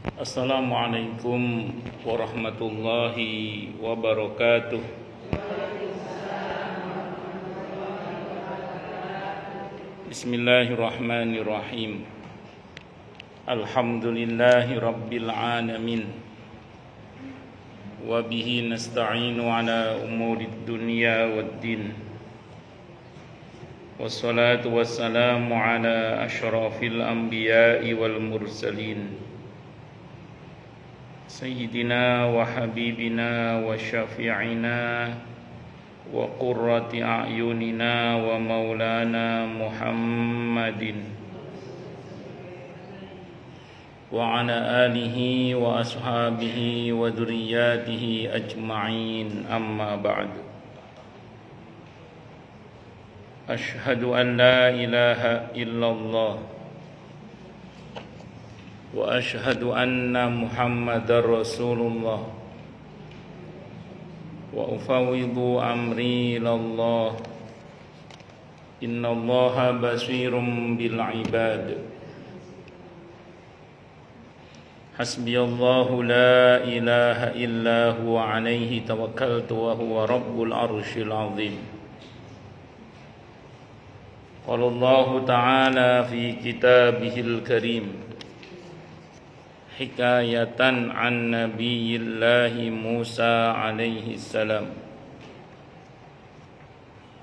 Assalamualaikum warahmatullahi wabarakatuh. Bismillahirrahmanirrahim. Alhamdulillahi rabbil alamin. Wa bihi nasta'inu ala umurid dunya waddin. Wassalatu wassalamu ala asyrafil anbiya'i wal mursalin, Sayyidina wa habibina wa syafi'ina wa qurrati a'yunina wa maulana Muhammadin wa ala alihi wa ashabihi wa dhurriyyatihi ajma'in, amma ba'du. Ashhadu an la ilaha illallah wa ashhadu anna Muhammadar Rasulullah wa ufawwidu amri ilallah. Innallaha basirum bil ibad. Hasbiyallahu la ilaha illa huwa alaihi tawakkaltu wa huwa rabbul arsyil azim. Qala Allah ta'ala fi kitabihil karim hikayatan an nabiyillahi Musa alaihi salam.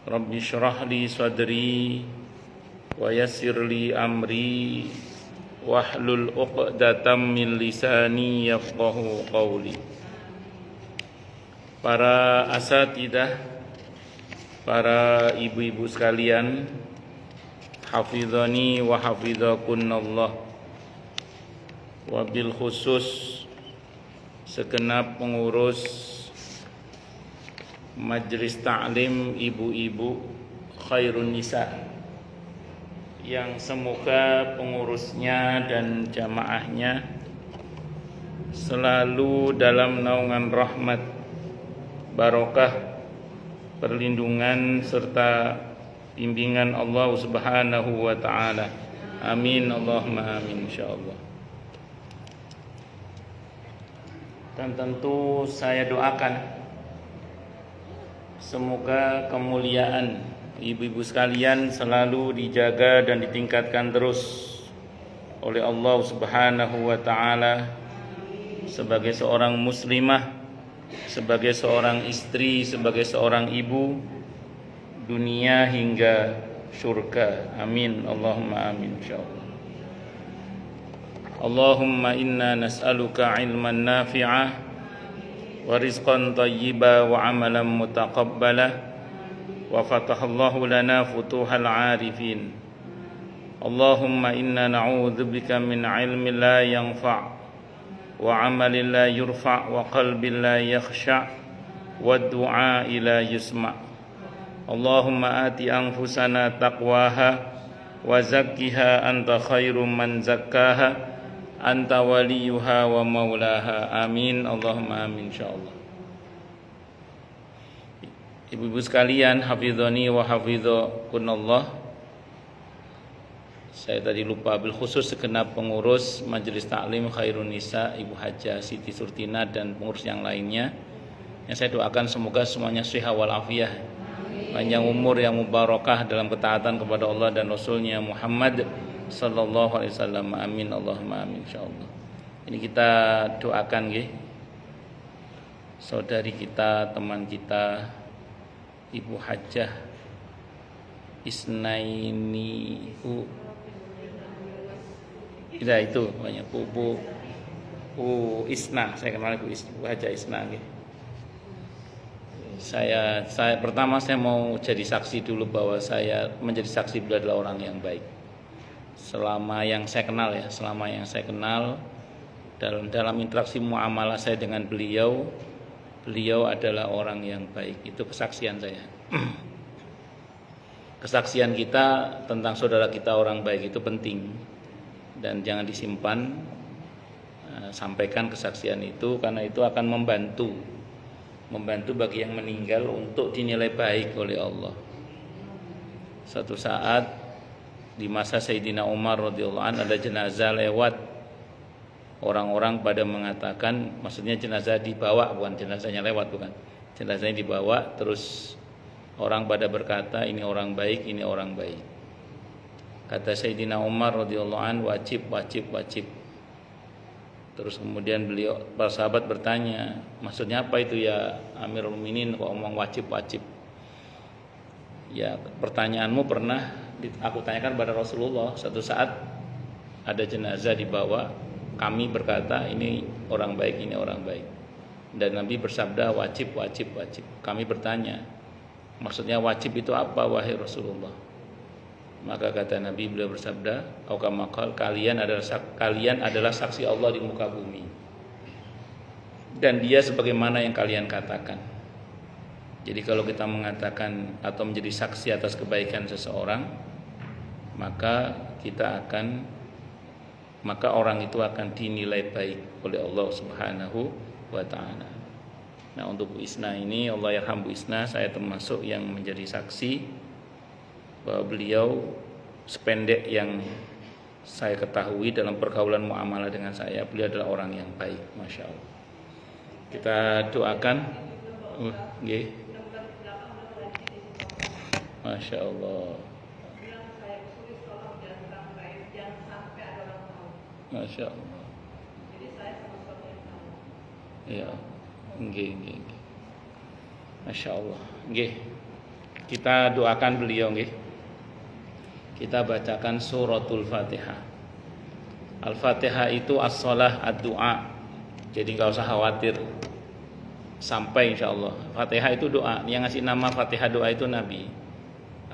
Rabbi shrah li sadri wa yassir li amri wahlul 'uqdatam min lisani yafqahu qawli. Para asatidzah, para ibu-ibu sekalian, hafizani wa hafizakunallah. Wabil khusus segenap pengurus Majelis Ta'lim ibu-ibu Khairun Nisa, yang semoga pengurusnya dan jamaahnya selalu dalam naungan rahmat, barokah, perlindungan serta bimbingan Allah Subhanahu wa ta'ala. Amin, Allahumma amin, insyaallah. Dan tentu saya doakan semoga kemuliaan ibu-ibu sekalian selalu dijaga dan ditingkatkan terus oleh Allah Subhanahu wa ta'ala sebagai seorang muslimah, sebagai seorang istri, sebagai seorang ibu, dunia hingga surga. Amin, Allahumma amin, insyaallah. Allahumma inna nas'aluka ilman nafi'ah wa rizqan thayyiba wa amalan mutaqabbala wa fatahallahu lana futuhal arifin. Allahumma inna na'udzubika min ilmin la yanfa' wa amalin la yurfa' wa qalbin la yakhsha' wa du'a la yusma'. Allahumma ati anfusana taqwaha wa zakkiha anta khairum man zakkaha anta waliyuha wa maulaha. Amin, Allahumma amin, insyaallah. Ibu-ibu sekalian, hafizani wa hafizakunallah. Saya tadi lupa, bil khusus segenap pengurus Majelis Ta'lim Khairun Nisa, Ibu Hajah Siti Surtina dan pengurus yang lainnya, yang saya doakan semoga semuanya sehat walafiat, panjang umur yang mubarakah dalam ketaatan kepada Allah dan Rasulnya Muhammad sallallahu alaihi wasallam. Amin, Allahumma amin, insyaallah. Ini kita doakan nggih saudari kita, teman kita, Ibu Hajah Isnaini itu banyak Bu Isna, saya kenal Ibu Hajah Isna nggih. Saya pertama saya mau jadi saksi dulu bahwa saya menjadi saksi beliau adalah orang yang baik. Selama yang saya kenal dalam interaksi muamalah saya dengan beliau adalah orang yang baik. Itu kesaksian saya. Kesaksian kita tentang saudara kita orang baik itu penting dan jangan disimpan. Sampaikan kesaksian itu karena itu akan membantu bagi yang meninggal untuk dinilai baik oleh Allah. Satu saat di masa Sayyidina Umar radhiyallahu anhu ada jenazah lewat orang-orang pada mengatakan, maksudnya jenazah dibawa, bukan jenazahnya lewat, bukan. Jenazahnya dibawa, terus orang pada berkata, ini orang baik, ini orang baik. Kata Sayyidina Umar radhiyallahu anhu, wajib. Terus kemudian para sahabat bertanya, maksudnya apa itu ya Amirul Mukminin kok ngomong wajib? Ya, pertanyaanmu pernah aku tanyakan pada Rasulullah. Suatu saat ada jenazah dibawa, kami berkata ini orang baik, ini orang baik. Dan Nabi bersabda wajib. Kami bertanya, maksudnya wajib itu apa wahai Rasulullah? Maka kata Nabi, beliau bersabda, kalian adalah saksi Allah di muka bumi. Dan dia sebagaimana yang kalian katakan. Jadi kalau kita mengatakan atau menjadi saksi atas kebaikan seseorang, maka orang itu akan dinilai baik oleh Allah Subhanahu wa taala. Nah, untuk Bu Isna ini, Allah yarham Bu Isna, saya termasuk yang menjadi saksi bahwa beliau sependek yang saya ketahui dalam pergaulan muamalah dengan saya, beliau adalah orang yang baik, Masya Allah. Kita doakan, Masya Allah, Masya Allah. Ya, Masya Allah. Kita doakan beliau, Kita bacakan suratul Fatihah. Al-Fatihah itu as-shalah ad-du'a. Jadi enggak usah khawatir. Sampai insyaallah. Fatihah itu doa. Yang ngasih nama Fatihah doa itu Nabi.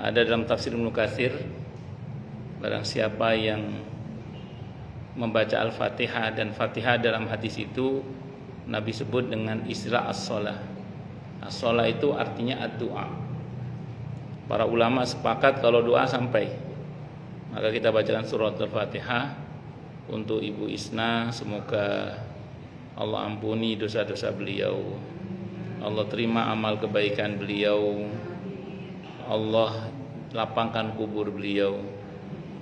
Ada dalam tafsir Ibnu Katsir, barang siapa yang membaca Al-Fatihah, dan Fatihah dalam hadis itu Nabi sebut dengan istilah as-shalah. As-shalah itu artinya ad-du'a. Para ulama sepakat kalau doa sampai. Maka kita bacakan surat Al-Fatihah untuk Ibu Isna. Semoga Allah ampuni dosa-dosa beliau, Allah terima amal kebaikan beliau, Allah lapangkan kubur beliau.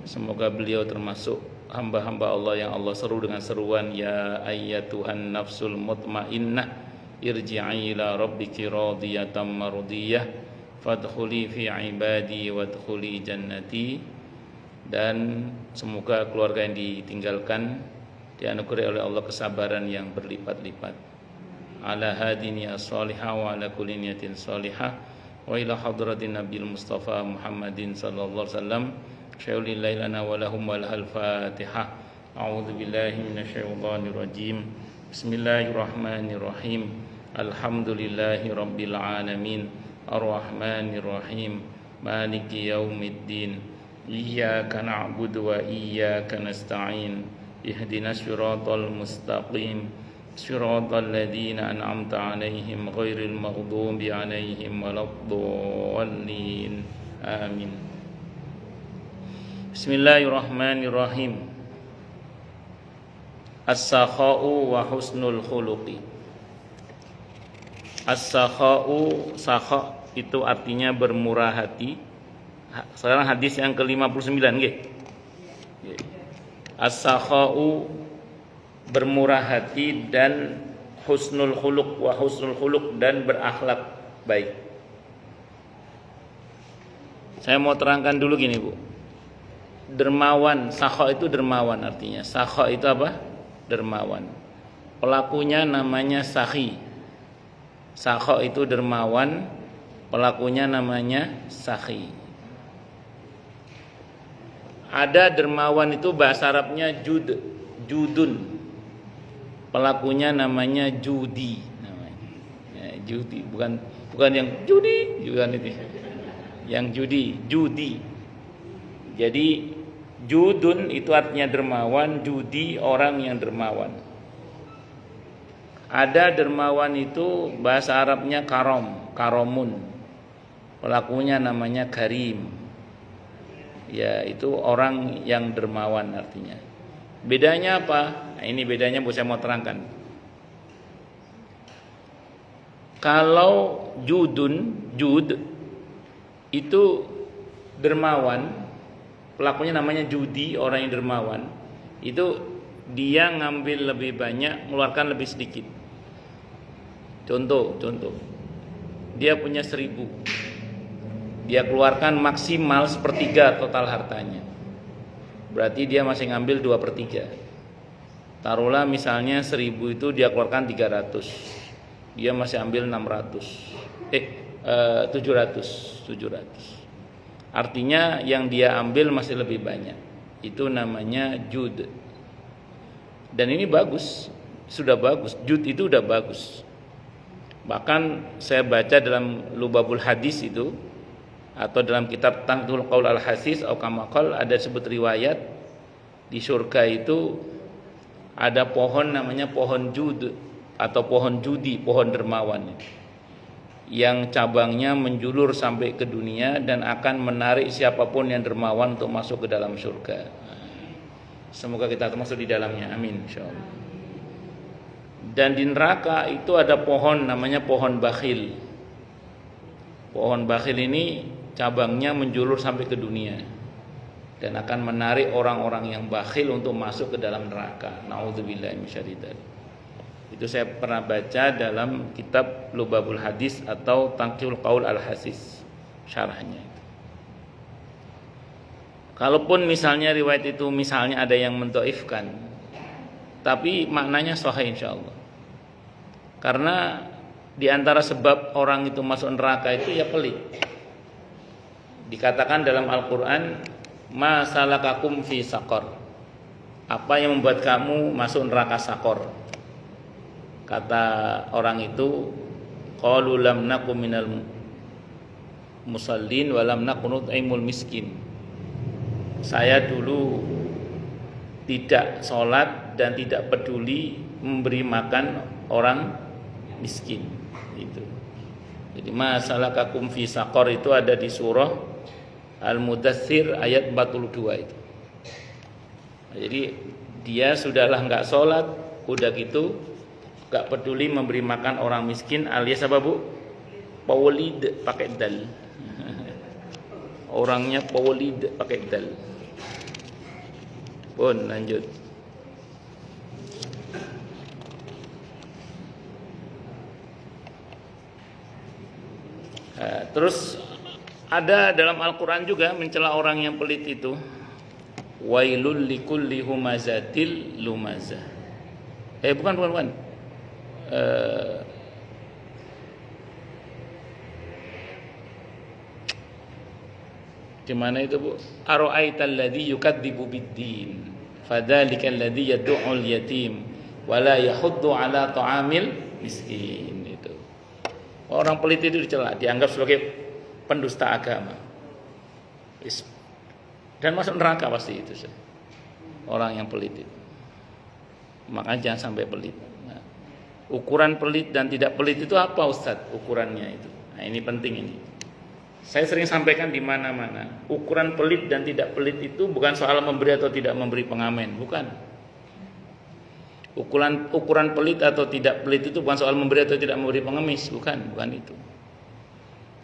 Semoga beliau termasuk hamba-hamba Allah yang Allah seru dengan seruan, ya ayyatuhan nafsul mutmainnah irji'i ila rabbiki radiyatan mardiyah fadkhuli fi ibadi wadkhuli jannati. Dan semoga keluarga yang ditinggalkan dianugerahi oleh Allah kesabaran yang berlipat-lipat. Ala hadini as-salihah wa ala kulli niyatin salihah wa ila hadratin Nabil Mustafa Muhammadin sallallahu alaihi wasallam. Syaulillahi lana wa lahum wal Fatihah. A'udzu billahi minasyaitonir rajim. Bismillahirrahmanirrahim. Alhamdulillahi rabbil alamin. Arrahmanir rahim. Maliki yaumiddin. Iyyaka na'budu wa iyyaka nasta'in. Ihdinas siratal mustaqim. Siratal ladzina an'amta 'alaihim ghairil maghdubi 'alaihim waladdallin. Amin. Bismillahirrahmanirrahim. As-sakha'u wa husnul khuluqi. As-sakha'u, sakha itu artinya bermurah hati. Sekarang hadis yang ke-59 nggih. As-sakha'u bermurah hati dan husnul khuluq, wa husnul khuluq dan berakhlak baik. Saya mau terangkan dulu gini, Bu. Dermawan, sakha itu dermawan artinya. Sakha itu apa? Dermawan. Pelakunya namanya sakhi. Sakha itu dermawan, pelakunya namanya sakhi. Ada dermawan itu bahasa Arabnya judun. Pelakunya namanya judi namanya. Ya, judi bukan yang judi, bukan itu. Yang judi. Jadi judun itu artinya dermawan, judi orang yang dermawan. Ada dermawan itu bahasa Arabnya karomun. Pelakunya namanya karim. Ya, itu orang yang dermawan artinya. Bedanya apa? Nah, ini bedanya saya mau terangkan. Kalau jud itu dermawan, pelakunya namanya judi, orang yang dermawan. Itu dia ngambil lebih banyak, mengeluarkan lebih sedikit. Contoh, dia punya 1.000, dia keluarkan maksimal sepertiga total hartanya, berarti dia masih ngambil 2/3. Taruhlah misalnya 1.000 itu dia keluarkan 300, dia masih ambil 700. Artinya yang dia ambil masih lebih banyak. Itu namanya jud. Dan ini bagus, sudah bagus. Jud itu udah bagus. Bahkan saya baca dalam Lubabul Hadis itu, atau dalam kitab Tanqihul Qaul Al-Hasis atau Kamakol, ada sebut riwayat di surga itu ada pohon namanya pohon jud atau pohon judi, pohon dermawan, yang cabangnya menjulur sampai ke dunia dan akan menarik siapapun yang dermawan untuk masuk ke dalam surga. Semoga kita termasuk di dalamnya, amin insyaallah. Dan di neraka itu ada pohon namanya pohon bakhil. Pohon bakhil ini cabangnya menjulur sampai ke dunia dan akan menarik orang-orang yang bakhil untuk masuk ke dalam neraka. Nauzubillahi minasyaitonir. Itu saya pernah baca dalam kitab Lubabul Hadis atau Tanqihul Qaul Al-Hasis, syarahnya. Kalaupun misalnya riwayat itu misalnya ada yang mendhaifkan, tapi maknanya sahih insyaallah. Karena di antara sebab orang itu masuk neraka itu ya pelit. Dikatakan dalam Al-Qur'an, "Ma salakakum fi saqar." Apa yang membuat kamu masuk neraka Saqar? Kata orang itu, qalu lam nakum minal musallin wa lam nakun nut'imul miskin. Saya dulu tidak sholat dan tidak peduli memberi makan orang miskin. Itu. Jadi masalakakum fi saqar itu ada di surah Al-Mudaththir ayat 42 itu. Jadi dia sudahlah enggak sholat, udah gitu enggak peduli memberi makan orang miskin, alias apa Bu? Pawlid pakai dal. Orangnya pawlid pakai dal. Pun lanjut. Terus ada dalam Al-Quran juga mencela orang yang pelit itu, wailul likulli humazatil lumazah. Bukan. Di mana itu Bu? Ara'aital ladzi yukadzibu biddin, fadzalikal ladzi yad'ul yatim wa la yahuddu ala ta'amil miskin. Itu. Orang pelit itu dicela, dianggap sebagai pendusta agama. Dan masuk neraka pasti itu. Orang yang pelit itu. Makanya jangan sampai pelit. Nah, ukuran pelit dan tidak pelit itu apa Ustadz? Ukurannya itu. Nah, ini penting ini. Saya sering sampaikan di mana-mana. Ukuran pelit dan tidak pelit itu bukan soal memberi atau tidak memberi pengamen, bukan. Ukuran pelit atau tidak pelit itu bukan soal memberi atau tidak memberi pengemis, bukan itu.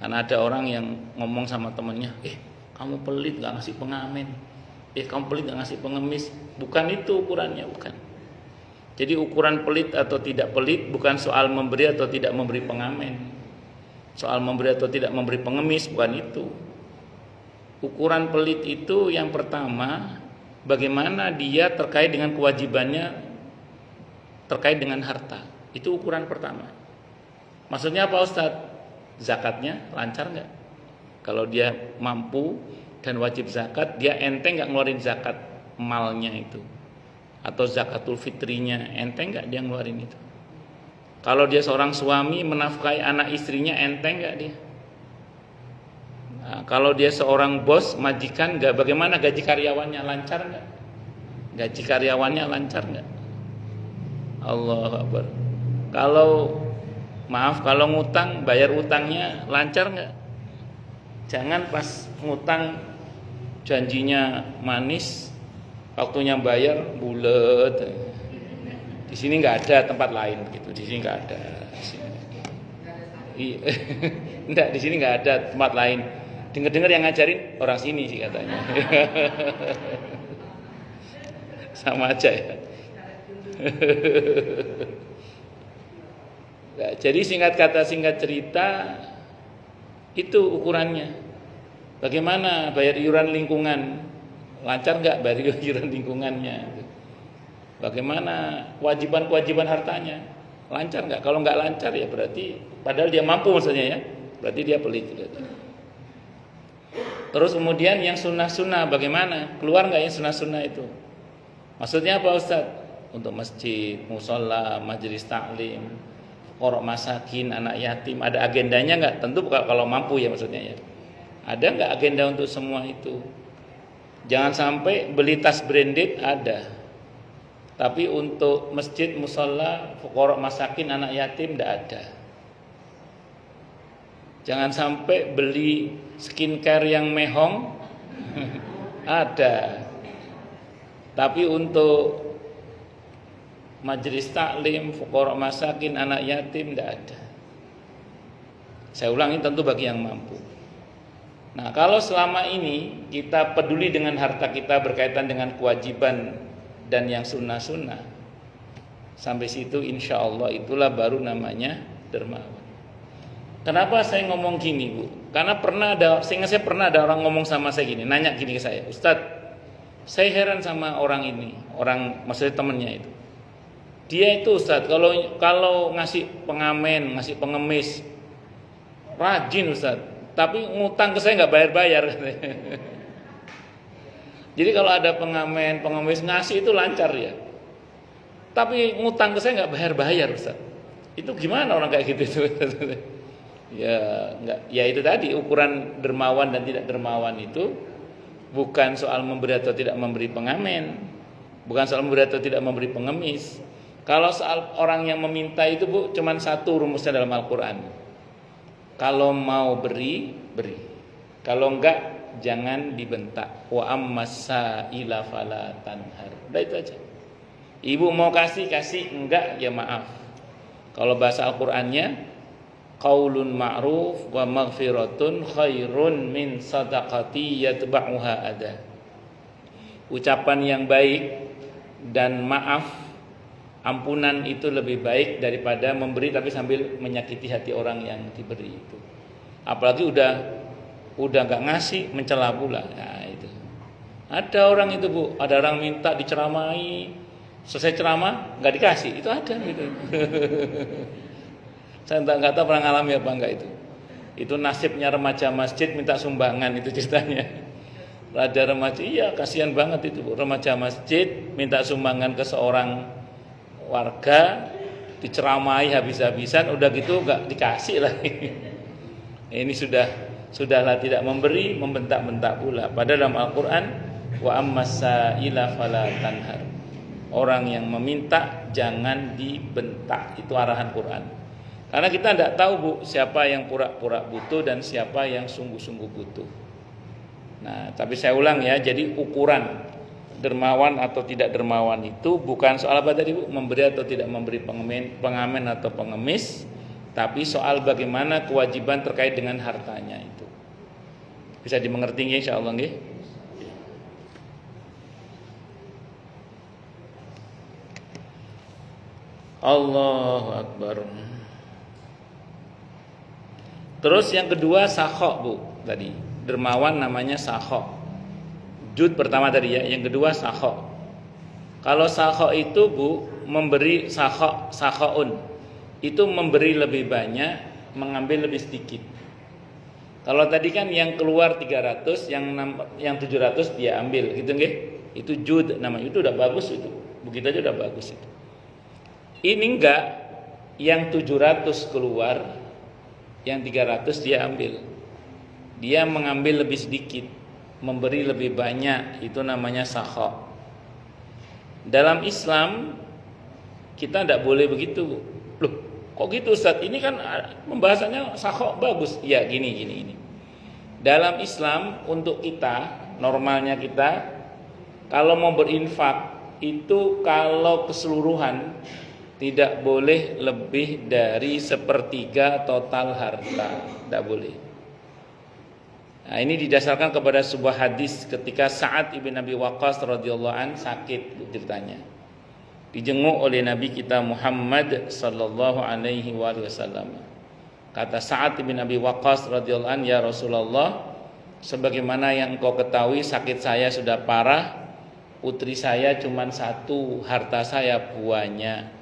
Karena ada orang yang ngomong sama temannya, kamu pelit gak ngasih pengamen, kamu pelit gak ngasih pengemis. Bukan itu ukurannya, bukan. Jadi ukuran pelit atau tidak pelit bukan soal memberi atau tidak memberi pengamen, soal memberi atau tidak memberi pengemis, bukan itu. Ukuran pelit itu yang pertama, bagaimana dia terkait dengan kewajibannya terkait dengan harta. Itu ukuran pertama. Maksudnya apa Ustadz? Zakatnya lancar nggak? Kalau dia mampu dan wajib zakat, dia enteng nggak ngeluarin zakat malnya itu, atau zakatul fitrinya, enteng nggak dia ngeluarin itu? Kalau dia seorang suami menafkahi anak istrinya, enteng nggak dia? Nah, kalau dia seorang bos majikan, nggak, bagaimana gaji karyawannya, lancar nggak? Gaji karyawannya lancar nggak? Allahu Akbar. Kalau ngutang, bayar utangnya lancar nggak? Jangan pas ngutang janjinya manis, waktunya bayar bulet. Di sini nggak ada tempat lain gitu. Di sini nggak ada. Enggak, di sini nggak ada tempat lain. Dengar-dengar yang ngajarin orang sini sih katanya. Sama aja ya. Nah, jadi singkat kata singkat cerita itu ukurannya. Bagaimana bayar iuran lingkungan? Lancar nggak bayar iuran lingkungannya? Bagaimana kewajiban-kewajiban hartanya? Lancar nggak? Kalau nggak lancar ya berarti padahal dia mampu maksudnya ya, berarti dia pelit. Terus kemudian yang sunnah-sunnah bagaimana? Keluar nggak yang sunnah-sunnah itu? Maksudnya apa Ustaz? Untuk masjid, musola, majelis taklim, fuqara masakin, anak yatim, ada agendanya nggak? Tentu kalau mampu ya maksudnya ya. Ada nggak agenda untuk semua itu? Jangan sampai beli tas branded ada, tapi untuk masjid, musola, fuqara masakin, anak yatim tidak ada. Jangan sampai beli skincare yang mehong ada, tapi untuk majelis taklim, fuqara masakin, anak yatim tidak ada. Saya ulangi, tentu bagi yang mampu. Nah, kalau selama ini kita peduli dengan harta kita berkaitan dengan kewajiban dan yang sunnah-sunnah, sampai situ insya Allah itulah baru namanya dermawan. Kenapa saya ngomong gini, Bu? Karena saya pernah ada orang ngomong sama saya gini, nanya gini ke saya, Ustadz, saya heran sama orang ini, maksudnya temennya itu. Dia itu Ustadz, kalau ngasih pengamen, ngasih pengemis, rajin Ustadz. Tapi ngutang ke saya nggak bayar-bayar. Jadi kalau ada pengemis ngasih itu lancar ya. Tapi ngutang ke saya nggak bayar-bayar Ustaz. Itu gimana orang kayak gitu? Ya nggak. Ya itu tadi ukuran dermawan dan tidak dermawan itu bukan soal memberi atau tidak memberi pengamen, bukan soal memberi atau tidak memberi pengemis. Kalau soal orang yang meminta itu Bu, cuman satu rumusnya dalam Al-Quran. Kalau mau beri, beri. Kalau enggak, jangan dibentak. Wa ammasaila fala tanhar. Udah itu aja. Ibu mau kasih, enggak ya maaf. Kalau bahasa Al-Qur'annya qaulun ma'ruf wa maghfiratun khairun min sadaqati yatba'uha ada. Ucapan yang baik dan maaf, ampunan itu lebih baik daripada memberi tapi sambil menyakiti hati orang yang diberi itu. Apalagi udah nggak ngasih, mencela pula. Nah, itu. Ada orang itu Bu, ada orang minta diceramai, selesai ceramah nggak dikasih, itu ada gitu. Saya nggak tahu pernah ngalami apa enggak itu. Itu nasibnya remaja masjid minta sumbangan itu ceritanya. Ada remaja, iya kasihan banget itu Bu, remaja masjid minta sumbangan ke seorang warga, diceramai habis-habisan, udah gitu gak dikasih lagi. Ini sudahlah tidak memberi, membentak-bentak pula. Padahal dalam Al-Quran wa ammasaila fala tanhar. Orang yang meminta jangan dibentak, itu arahan Quran. Karena kita tidak tahu Bu, siapa yang pura-pura butuh dan siapa yang sungguh-sungguh butuh. Nah, tapi saya ulang ya, jadi ukuran dermawan atau tidak dermawan itu bukan soal apa tadi Bu, memberi atau tidak memberi pengamen atau pengemis, tapi soal bagaimana kewajiban terkait dengan hartanya itu. Bisa dimengerti nggih insyaallah nggih? Allahu Akbar. Terus yang kedua sakho Bu tadi. Dermawan namanya sakho. Jud pertama tadi ya, yang kedua sakho. Kalau sakho itu Bu, memberi sakhoun. Itu memberi lebih banyak, mengambil lebih sedikit. Kalau tadi kan yang keluar 300, yang 700 dia ambil, gitu nggih? Itu jud namanya, itu udah bagus itu. Begitu aja udah bagus itu. Ini enggak, yang 700 keluar, yang 300 dia ambil. Dia mengambil lebih sedikit, memberi lebih banyak, itu namanya sakho. Dalam Islam kita tidak boleh begitu. Loh, kok gitu Ustaz? Ini kan pembahasannya sakho bagus. Ya gini. Dalam Islam untuk kita, normalnya kita kalau mau berinfak itu kalau keseluruhan tidak boleh lebih dari 1/3 total harta, tidak boleh. Nah, ini didasarkan kepada sebuah hadis ketika Sa'ad ibn Abi Waqqas radhiyallahu an sakit ceritanya. dijenguk oleh Nabi kita Muhammad sallallahu alaihi wasallam. Kata Sa'ad bin Abi Waqqas radhiyallahu anhu, ya Rasulullah, sebagaimana yang engkau ketahui sakit saya sudah parah, putri saya cuma satu, harta saya buahnya.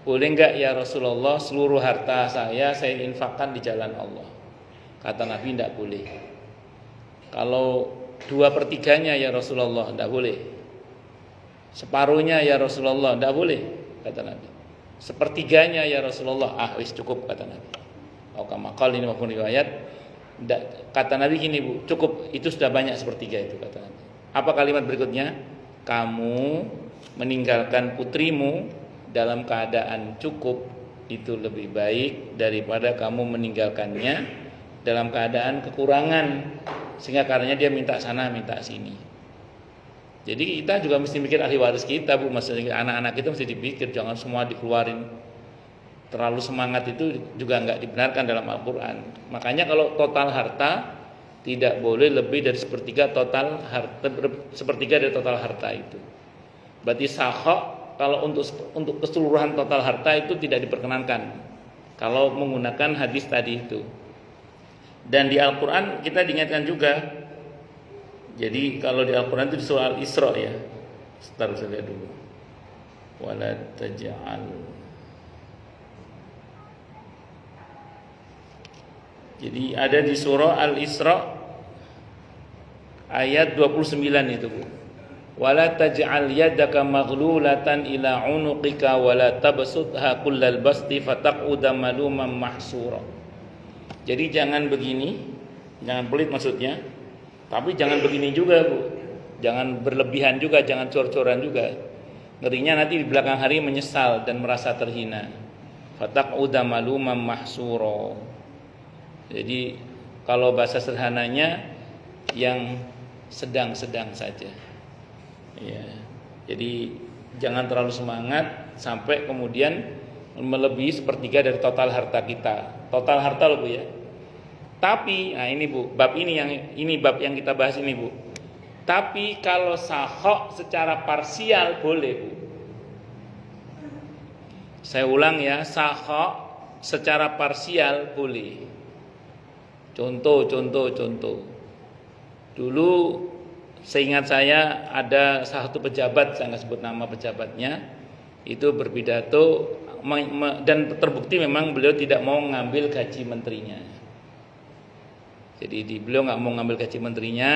Boleh enggak ya Rasulullah seluruh harta saya infakkan di jalan Allah? Kata Nabi, tidak boleh. Kalau 2/3 ya Rasulullah, tidak boleh. Separuhnya ya Rasulullah, tidak boleh, kata Nabi. 1/3 ya Rasulullah, wis cukup, kata Nabi. Kama qala ini maupun riwayat, kata Nabi gini, Bu, cukup, itu sudah banyak 1/3 itu, kata Nabi. Apa kalimat berikutnya? Kamu meninggalkan putrimu dalam keadaan cukup itu lebih baik daripada kamu meninggalkannya dalam keadaan kekurangan, sehingga karenanya dia minta sana minta sini. Jadi kita juga mesti mikir ahli waris kita, Bu. Maksudnya anak-anak kita mesti dipikir, jangan semua dikeluarin. Terlalu semangat itu juga enggak dibenarkan dalam Al-Qur'an. Makanya kalau total harta tidak boleh lebih dari 1/3 total harta, 1/3 dari total harta itu. Berarti sahok kalau untuk keseluruhan total harta itu tidak diperkenankan kalau menggunakan hadis tadi itu. Dan di Al-Qur'an kita diingatkan juga. Jadi kalau di Al-Qur'an itu di surah Al-Isra ya. Sebentar saya lihat dulu. Wala taj'al. Jadi ada di surah Al-Isra ayat 29 itu, Bu. Wala taj'al yadaka maghlulatan ila 'unuqika wala tabsutha kullal basti fataq'uda maluman mahsura. Jadi jangan begini, jangan pelit maksudnya, tapi jangan begini juga, Bu. Jangan berlebihan juga, jangan cor-coran juga. Ngerinya nanti di belakang hari menyesal dan merasa terhina. Fataq'uda maluman mahsura. Jadi kalau bahasa sederhananya yang sedang-sedang saja. Ya. Jadi jangan terlalu semangat sampai kemudian melebihi 1/3 dari total harta kita. Total harta loh, Bu ya. Tapi, nah ini Bu, bab yang kita bahas ini, Bu. Tapi kalau sahok secara parsial boleh, Bu. Saya ulang ya, sahok secara parsial boleh. Contoh. Dulu seingat saya ada satu pejabat, saya nggak sebut nama pejabatnya, itu berpidato dan terbukti memang beliau tidak mau ngambil gaji menterinya. Jadi beliau nggak mau ngambil gaji menterinya,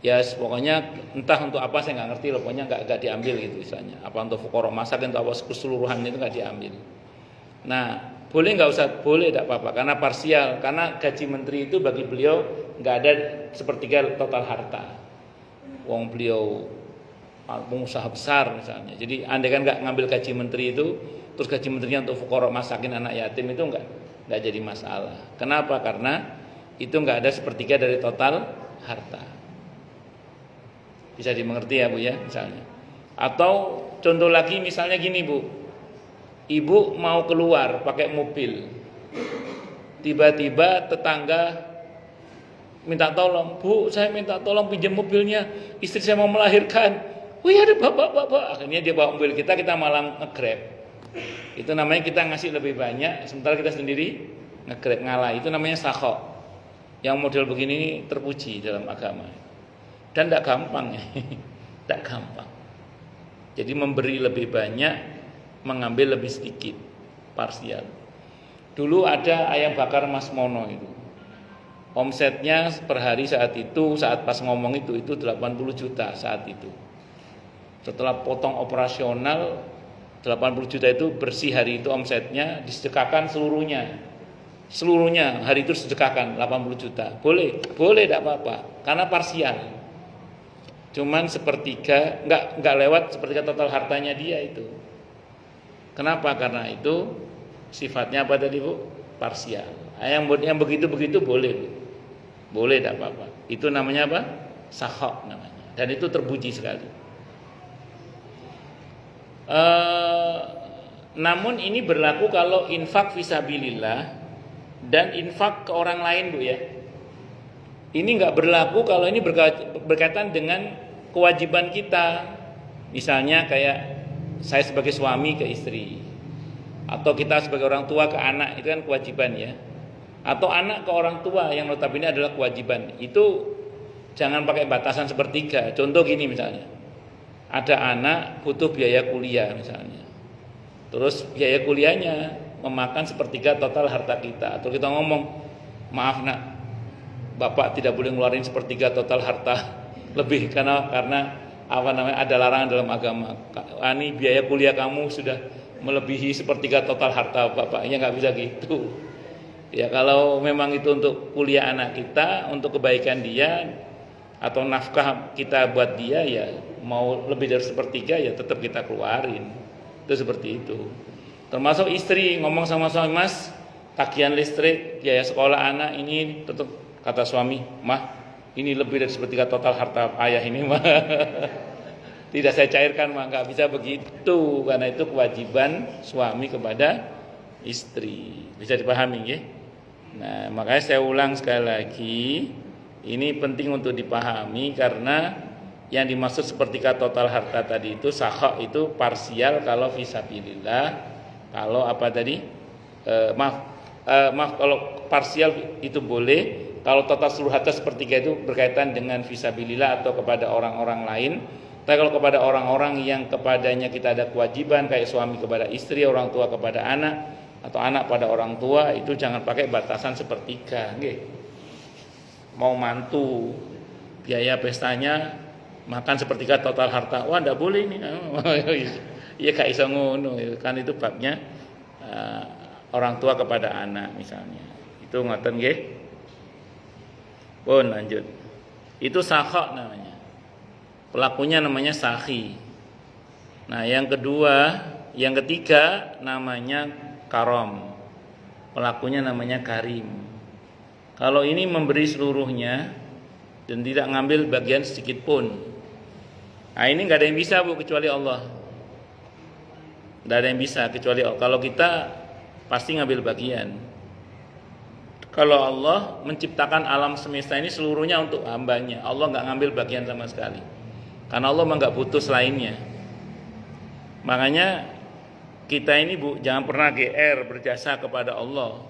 ya pokoknya entah untuk apa saya nggak ngerti loh, pokoknya nggak diambil gitu misalnya. Apa untuk fuqara masakin atau apa keseluruhannya itu nggak diambil. Nah, boleh nggak usah, boleh tidak apa-apa karena parsial, karena gaji menteri itu bagi beliau nggak ada 1/3 total harta. Wong beliau pengusaha besar misalnya. Jadi andai kan nggak ngambil gaji menteri itu, terus gaji menterinya untuk fuqara masakin anak yatim itu nggak jadi masalah. Kenapa? Karena itu nggak ada 1/3 dari total harta. Bisa dimengerti ya, Bu ya, misalnya. Atau contoh lagi misalnya gini, Bu. Ibu mau keluar pakai mobil. Tiba-tiba tetangga minta tolong, "Bu, saya minta tolong pinjam mobilnya. Istri saya mau melahirkan." "Wih, ada bapak." Akhirnya dia bawa mobil kita malah nge-grab. Itu namanya kita ngasih lebih banyak, sementara kita sendiri nge-grab ngalah. Itu namanya sakhok. Yang model begini terpuji dalam agama. Dan tidak gampang ya. Tidak gampang. Jadi memberi lebih banyak, mengambil lebih sedikit, parsial. Dulu ada ayam bakar Mas Mono itu. Omsetnya per hari saat itu, saat pas ngomong itu 80 juta saat itu. Setelah potong operasional 80 juta itu bersih hari itu omsetnya, disedekahkan seluruhnya hari itu sedekahkan 80 juta. Boleh tidak apa-apa karena parsial. Cuman 1/3, enggak lewat 1/3 total hartanya dia itu. Kenapa? Karena itu sifatnya apa tadi, Bu? Parsial. Yang begitu-begitu boleh, Bu. Boleh tidak apa-apa. Itu namanya apa? Sakhok namanya. Dan itu terpuji sekali. Namun ini berlaku kalau infak fisabilillah dan infak ke orang lain, Bu ya. Ini enggak berlaku kalau ini berkaitan dengan kewajiban kita. Misalnya kayak saya sebagai suami ke istri, atau kita sebagai orang tua ke anak, itu kan kewajiban ya. Atau anak ke orang tua yang notabene adalah kewajiban. Itu jangan pakai batasan sepertiga. Contoh gini misalnya, ada anak butuh biaya kuliah misalnya, terus biaya kuliahnya memakan sepertiga total harta kita, atau kita ngomong, maaf nak, bapak tidak boleh ngeluarin sepertiga total harta lebih karena ada larangan dalam agama. Ini biaya kuliah kamu sudah melebihi sepertiga total harta bapaknya, nggak bisa gitu. Ya kalau memang itu untuk kuliah anak kita, untuk kebaikan dia, atau nafkah kita buat dia, ya mau lebih dari sepertiga ya tetap kita keluarin. Itu seperti itu. Termasuk istri ngomong sama suami, mas, tagihan listrik, biaya sekolah anak ini, tetap kata suami, mah ini lebih dari sepertiga total harta ayah ini mah. Tidak saya cairkan mah, nggak bisa begitu, karena itu kewajiban suami kepada istri. Bisa dipahami ya? Nah, makanya saya ulang sekali lagi, ini penting untuk dipahami karena yang dimaksud sepertiga total harta tadi itu sakha itu parsial kalau fisabilillah. Kalau apa tadi? Maaf kalau parsial itu boleh. Kalau total seluruh harta sepertiga itu berkaitan dengan fisabilillah atau kepada orang-orang lain. Tapi kalau kepada orang-orang yang kepadanya kita ada kewajiban, kayak suami kepada istri, orang tua kepada anak, atau anak pada orang tua, itu jangan pakai batasan sepertiga. Nggih. Mau mantu, biaya pestanya makan sepertiga total harta, wah ndak boleh ini. Iya gak iso ngono, kan itu babnya orang tua kepada anak misalnya. Itu ngoten nggih. Pun lanjut. Itu sakha namanya. Pelakunya namanya sakhi. Nah, yang ketiga namanya karom. Pelakunya namanya karim. Kalau ini memberi seluruhnya dan tidak ngambil bagian sedikit pun. Nah, ini nggak ada yang bisa Bu kecuali Allah. Nggak ada yang bisa kecuali Allah. Kalau kita pasti ngambil bagian. Kalau Allah menciptakan alam semesta ini seluruhnya untuk hambanya, Allah nggak ngambil bagian sama sekali. Karena Allah memang nggak butuh selainnya. Makanya kita ini Bu, jangan pernah GR berjasa kepada Allah.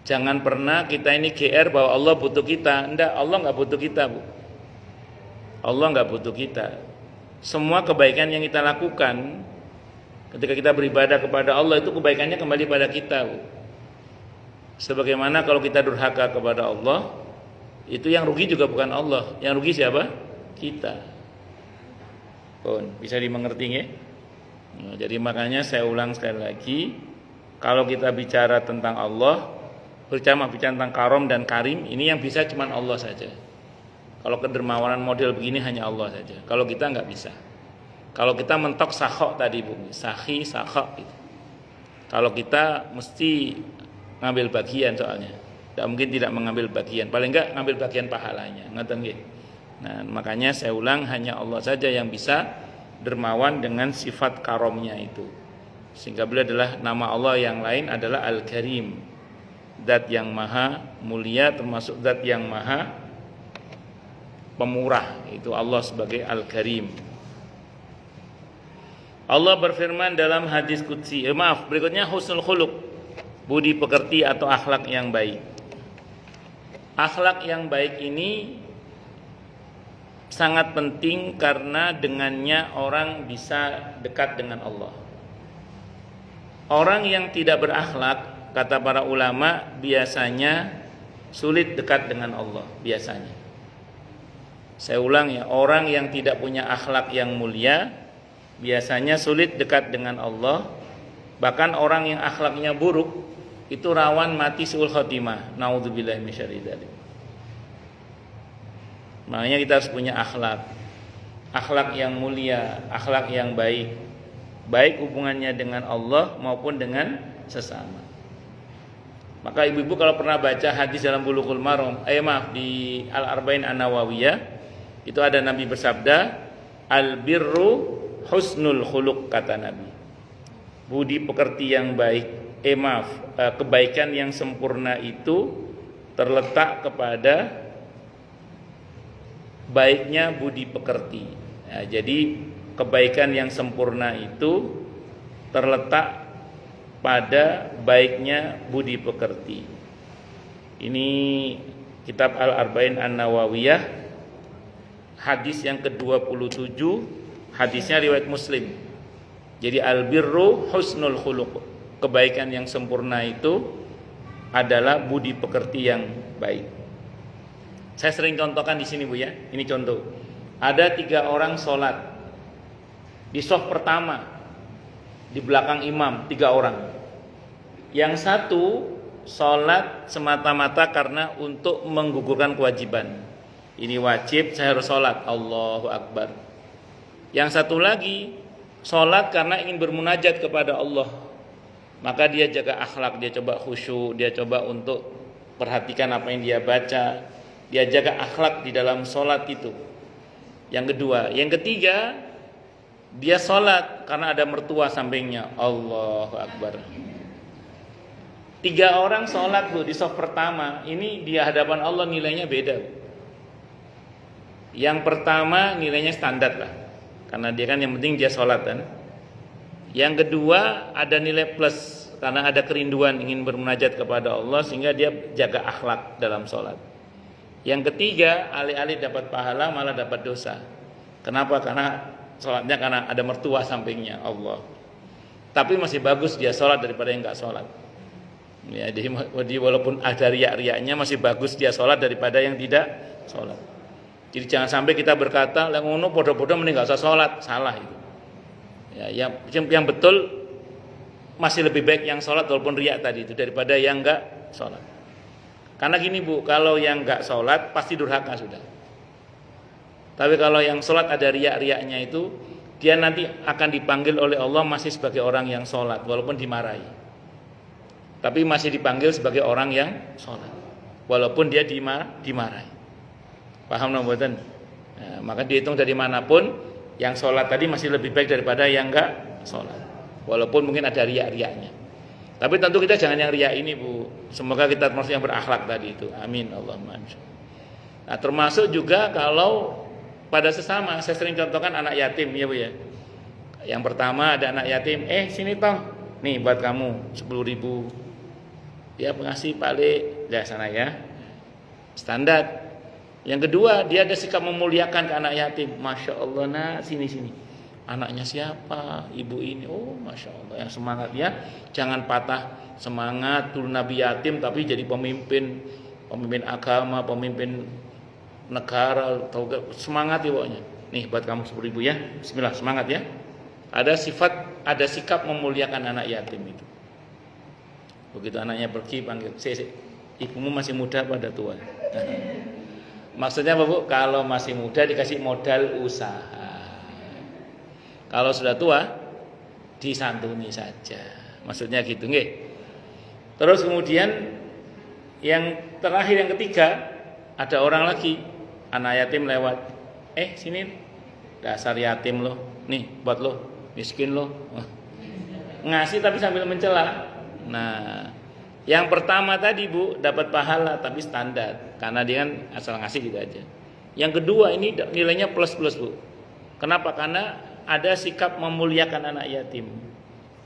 Jangan pernah kita ini GR bahwa Allah butuh kita. Enggak, Allah nggak butuh kita Bu. Allah nggak butuh kita. Semua kebaikan yang kita lakukan ketika kita beribadah kepada Allah itu kebaikannya kembali pada kita Bu. Sebagaimana kalau kita durhaka kepada Allah, itu yang rugi juga bukan Allah. Yang rugi siapa? Kita. Pun bisa dimengerti ya? Nah, jadi makanya saya ulang sekali lagi, kalau kita bicara tentang Allah, bicara tentang karom dan karim, ini yang bisa cuma Allah saja. Kalau kedermawanan model begini hanya Allah saja. Kalau kita nggak bisa. Kalau kita mentok sakha tadi Bu, sakhi, sakha gitu. Kalau kita mesti ngambil bagian soalnya. Tidak mungkin tidak mengambil bagian. Paling enggak ngambil bagian pahalanya. Ngoten nggih. Nah, makanya saya ulang, hanya Allah saja yang bisa dermawan dengan sifat karomnya itu. Sehingga beliau adalah nama Allah yang lain adalah Al-Karim. Zat yang maha mulia, termasuk zat yang maha pemurah. Itu Allah sebagai Al-Karim. Allah berfirman dalam hadis qudsi. Berikutnya husnul khuluq, budi pekerti atau akhlak yang baik. Akhlak yang baik ini sangat penting karena dengannya orang bisa dekat dengan Allah. Orang yang tidak berakhlak, kata para ulama, biasanya sulit dekat dengan Allah, biasanya. Saya ulang ya, orang yang tidak punya akhlak yang mulia biasanya sulit dekat dengan Allah. Bahkan orang yang akhlaknya buruk itu rawan mati su'ul khotimah. Naudzubillahi minasyarri dzalik. Makanya kita harus punya akhlak. Akhlak yang mulia, akhlak yang baik. Baik hubungannya dengan Allah maupun dengan sesama. Maka ibu-ibu kalau pernah baca hadis dalam Bulughul Maram, di Al-Arba'in An-Nawawiyah, itu ada Nabi bersabda, al-birru husnul khuluq, kata Nabi. Budi pekerti yang baik, kebaikan yang sempurna itu terletak kepada baiknya budi pekerti. Nah, jadi kebaikan yang sempurna itu terletak pada baiknya budi pekerti. Ini kitab Al-Arba'in An-Nawawiyah, hadis yang ke-27, hadisnya riwayat Muslim. Jadi albirru husnul khuluq, kebaikan yang sempurna itu adalah budi pekerti yang baik. Saya sering contohkan di sini Bu ya. Ini contoh. Ada 3 orang sholat di shaf pertama, di belakang imam 3 orang. Yang satu sholat semata-mata karena untuk menggugurkan kewajiban. Ini wajib, saya harus sholat. Allahu Akbar. Yang satu lagi sholat karena ingin bermunajat kepada Allah. Maka dia jaga akhlak, dia coba khusyuk, dia coba untuk perhatikan apa yang dia baca. Dia jaga akhlak di dalam sholat itu. Yang kedua. Yang ketiga, dia sholat karena ada mertua sampingnya. Allahu Akbar. 3 orang sholat Bu di shaf pertama. Ini di hadapan Allah nilainya beda. Yang pertama nilainya standar lah, karena dia kan yang penting dia sholat kan. Yang kedua ada nilai plus, karena ada kerinduan ingin bermunajat kepada Allah sehingga dia jaga akhlak dalam sholat. Yang ketiga alih-alih dapat pahala malah dapat dosa. Kenapa? Karena sholatnya karena ada mertua sampingnya Allah. Tapi masih bagus dia sholat daripada yang nggak sholat. Ya, jadi walaupun ada riak-riaknya masih bagus dia sholat daripada yang tidak sholat. Jadi jangan sampai kita berkata, lah ngono podo-podo mending nggak usah sholat, salah itu. Ya, yang betul masih lebih baik yang sholat walaupun riak tadi itu daripada yang nggak sholat. Karena gini Bu, kalau yang nggak sholat pasti durhaka sudah. Tapi kalau yang sholat ada riak-riaknya itu, dia nanti akan dipanggil oleh Allah masih sebagai orang yang sholat walaupun dimarahi. Tapi masih dipanggil sebagai orang yang sholat walaupun dia dimarahi. Paham nggak mboten? Nah, maka dihitung dari manapun yang sholat tadi masih lebih baik daripada yang enggak sholat walaupun mungkin ada riak-riaknya. Tapi tentu kita jangan yang riak ini Bu. Semoga kita termasuk yang berakhlak tadi itu. Amin Allahumma amin. Nah termasuk juga kalau pada sesama, saya sering contohkan anak yatim ya Bu ya. Yang pertama ada anak yatim, sini tong, nih buat kamu 10.000. Dia pengasih Pak dah sana ya, standar. Yang kedua dia ada sikap memuliakan ke anak yatim. Masya Allah nak, sini. Anaknya siapa? Ibu ini. Oh Masya Allah, yang semangat ya. Jangan patah semangat turun Nabi yatim tapi jadi pemimpin agama, pemimpin negara. Semangat ya pokoknya. Nih buat kamu 10.000 ya. Bismillah, semangat ya. Ada sikap memuliakan anak yatim itu. Begitu anaknya pergi panggil, ibumu masih muda pada tua. Maksudnya apa Bu? Kalau masih muda dikasih modal usaha. Kalau sudah tua disantuni saja. Maksudnya gitu nggih. Terus kemudian yang terakhir yang ketiga, ada orang lagi anak yatim lewat. Sini dasar yatim lo. Nih buat lo, miskin lo. Ngasih tapi sambil mencela. Nah, yang pertama tadi Bu dapat pahala tapi standar karena dia kan asal ngasih gitu aja. Yang kedua ini nilainya plus Bu. Kenapa? Karena ada sikap memuliakan anak yatim.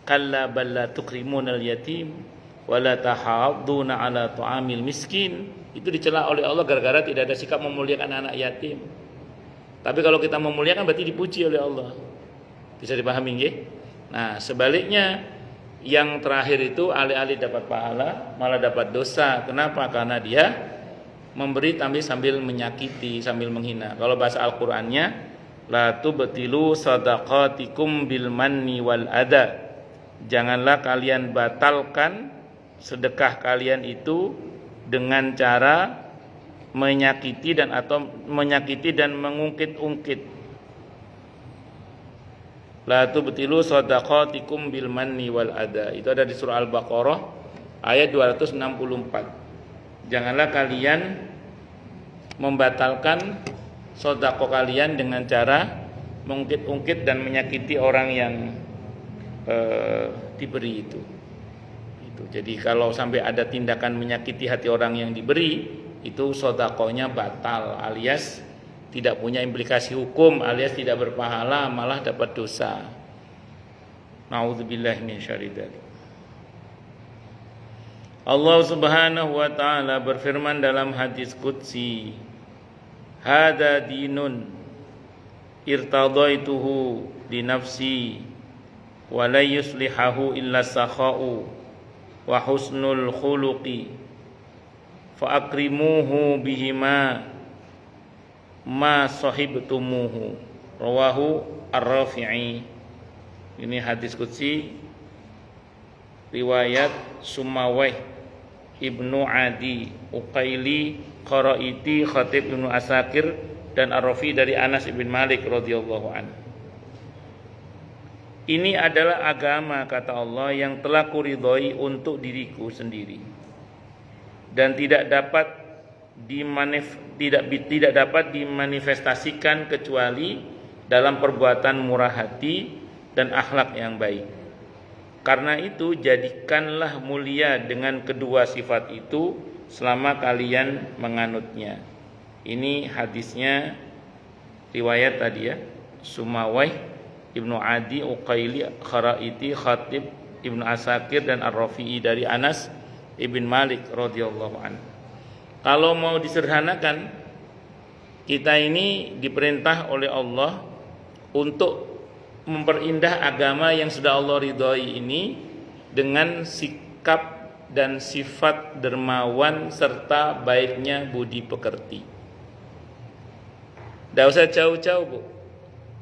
Kalla balla tukrimunal yatim wala tahadduna ala tu'amil miskin. Itu dicela oleh Allah gara-gara tidak ada sikap memuliakan anak yatim. Tapi kalau kita memuliakan berarti dipuji oleh Allah. Bisa dipahami nggih? Nah, sebaliknya yang terakhir itu alih-alih dapat pahala malah dapat dosa. Kenapa? Karena dia memberi sambil menyakiti, sambil menghina. Kalau bahasa Al-Qur'annya la tubtilu shadaqatikum bil manni wal adha. Janganlah kalian batalkan sedekah kalian itu dengan cara menyakiti dan mengungkit-ungkit. La tubtilu shadaqatikum bil manni wal adha. Itu ada di surah Al-Baqarah ayat 264. Janganlah kalian membatalkan sedekah kalian dengan cara mengungkit-ungkit dan menyakiti orang yang diberi itu. Jadi kalau sampai ada tindakan menyakiti hati orang yang diberi, itu sedekahnya batal alias tidak punya implikasi hukum alias tidak berpahala, malah dapat dosa. Nauzubillahi min syarri dzalik. Allah Subhanahu wa taala berfirman dalam hadis qudsi, "Hada dinun irtadaituhu li nafsi wa la yuslihahu illa sakha'u wa husnul khuluqi fa akrimuhu bihima ma sahibtumuhu." Rawahu Ar-Rafi'i. Ini hadis qudsi riwayat Sumawih Ibnu Adi Uqaili Qaraiti Khatib Ibnu Asakir dan Ar-Rafi dari Anas bin Malik radhiyallahu anhu. Ini adalah agama, kata Allah, yang telah kuridhoi untuk diriku sendiri dan tidak dapat dimanifestasikan kecuali dalam perbuatan murah hati dan akhlak yang baik. Karena itu jadikanlah mulia dengan kedua sifat itu selama kalian menganutnya. Ini hadisnya riwayat tadi ya, Sumawih Ibnu Adi Uqaili Kharaiti Khatib Ibnu Asakir dan Ar-Rafi'i dari Anas ibn Malik radhiyallahu anhu. Kalau mau disederhanakan, kita ini diperintah oleh Allah untuk memperindah agama yang sudah Allah ridhoi ini dengan sikap dan sifat dermawan serta baiknya budi pekerti. Tidak usah jauh-jauh, Bu.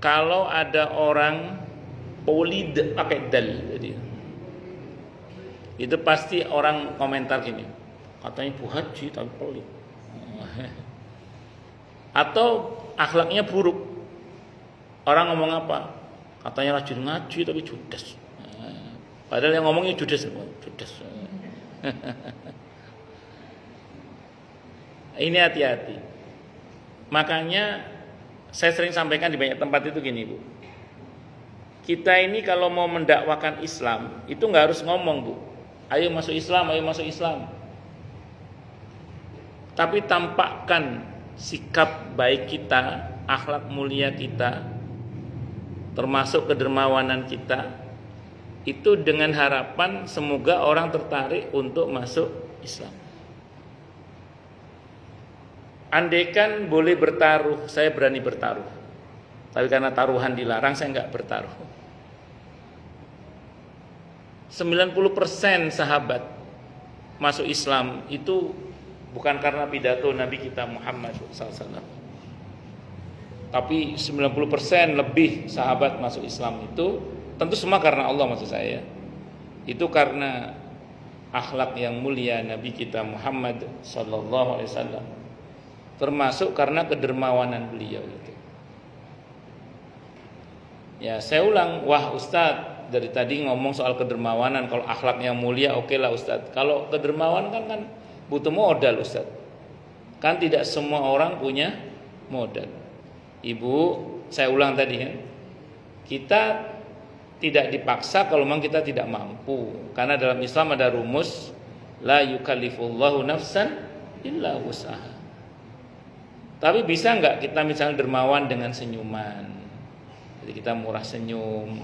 Kalau ada orang polid pakai dal, jadi itu pasti orang komentar gini, katanya Bu Haji tapi pelit. Atau akhlaknya buruk. Orang ngomong apa? Katanya rajin ngaji tapi judes. Padahal yang ngomongnya judes semua, judes. Ini hati-hati. Makanya saya sering sampaikan di banyak tempat itu gini, Bu. Kita ini kalau mau mendakwakan Islam itu nggak harus ngomong, Bu. Ayo masuk Islam, ayo masuk Islam. Tapi tampakkan sikap baik kita, akhlak mulia kita, termasuk kedermawanan kita, itu dengan harapan semoga orang tertarik untuk masuk Islam. Andaikan boleh bertaruh, saya berani bertaruh. Tapi karena taruhan dilarang, saya enggak bertaruh. 90% sahabat masuk Islam itu bukan karena pidato Nabi kita Muhammad SAW. Tapi 90% lebih sahabat masuk Islam itu tentu semua karena Allah, maksud saya. Itu karena akhlak yang mulia Nabi kita Muhammad SAW. Termasuk karena kedermawanan beliau itu. Ya, saya ulang, wah Ustadz, dari tadi ngomong soal kedermawanan, kalau akhlak yang mulia oke lah Ustadz. Kalau kedermawanan kan butuh modal Ustadz. Kan tidak semua orang punya modal. Ibu, saya ulang tadi kan, kita tidak dipaksa kalau memang kita tidak mampu. Karena dalam Islam ada rumus, la yukallifullahu nafsan illa wus'aha. Tapi bisa enggak kita misalnya dermawan dengan senyuman? Jadi kita murah senyum.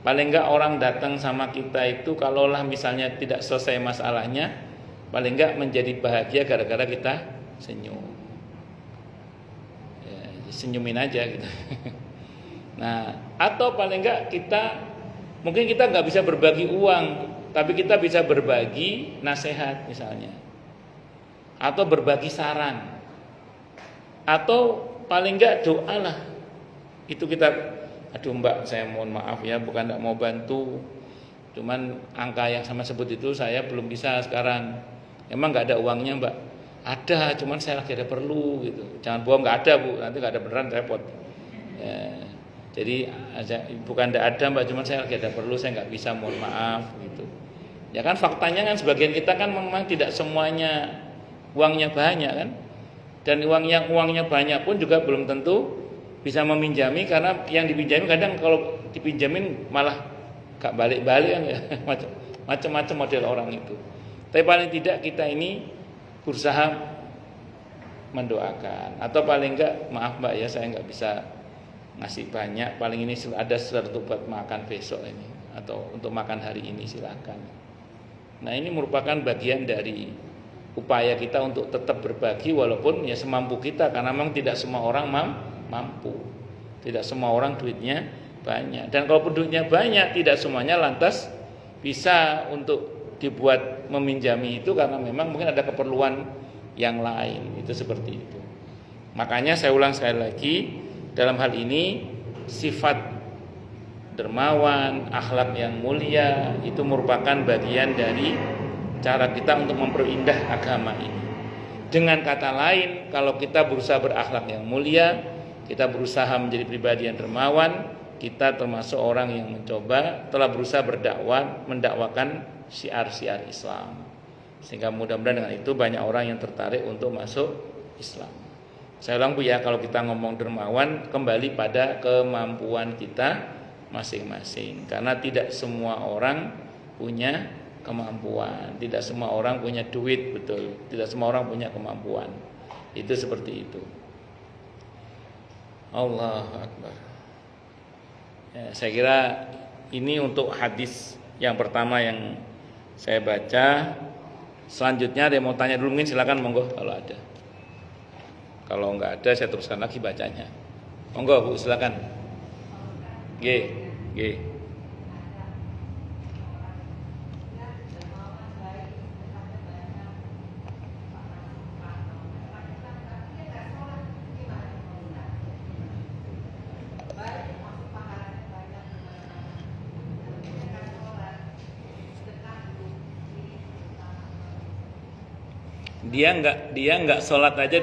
Paling enggak orang datang sama kita itu kalaulah misalnya tidak selesai masalahnya, paling enggak menjadi bahagia gara-gara kita senyum. Ya, senyumin aja gitu. Nah, atau paling enggak kita mungkin kita enggak bisa berbagi uang, tapi kita bisa berbagi nasihat misalnya. Atau berbagi saran. Atau paling enggak doa lah. Itu kita, aduh Mbak, saya mohon maaf ya, bukan enggak mau bantu, cuman angka yang sama sebut itu saya belum bisa sekarang. Emang enggak ada uangnya Mbak? Ada, cuman saya lagi ada perlu gitu. Jangan bohong, enggak ada Bu, nanti enggak ada beneran repot ya. Jadi bukan enggak ada Mbak, cuman saya lagi ada perlu, saya enggak bisa, mohon maaf gitu. Ya kan faktanya kan sebagian kita kan memang tidak semuanya uangnya banyak kan. Dan uangnya banyak pun juga belum tentu bisa meminjami, karena yang dipinjami kadang kalau dipinjamin malah gak balik-balik kan ya. Macam-macam model orang itu. Tapi paling tidak kita ini berusaha mendoakan. Atau paling enggak, maaf Mbak ya, saya enggak bisa ngasih banyak, paling ini ada sesuatu buat makan besok ini atau untuk makan hari ini, silakan. Nah, ini merupakan bagian dari upaya kita untuk tetap berbagi walaupun ya semampu kita, karena memang tidak semua orang mampu. Tidak semua orang duitnya banyak. Dan kalaupun duitnya banyak, tidak semuanya lantas bisa untuk dibuat meminjami itu, karena memang mungkin ada keperluan yang lain. Itu seperti itu. Makanya saya ulang sekali lagi, dalam hal ini sifat dermawan, akhlak yang mulia itu merupakan bagian dari cara kita untuk memperindah agama ini. Dengan kata lain, kalau kita berusaha berakhlak yang mulia, kita berusaha menjadi pribadi yang dermawan, kita termasuk orang yang telah berusaha mendakwakan syiar-syiar Islam. Sehingga mudah-mudahan dengan itu banyak orang yang tertarik untuk masuk Islam. Saya ulang Bu ya, kalau kita ngomong dermawan kembali pada kemampuan kita masing-masing. Karena tidak semua orang punya kemampuan, tidak semua orang punya duit, betul. Tidak semua orang punya kemampuan. Itu seperti itu. Allahu Akbar. Ya, saya kira ini untuk hadis yang pertama yang saya baca. Selanjutnya ada yang mau tanya dulu, mungkin silakan, monggo kalau ada. Kalau enggak ada saya teruskan lagi bacanya. Monggo Bu, silakan. Nggih. Dia enggak sholat aja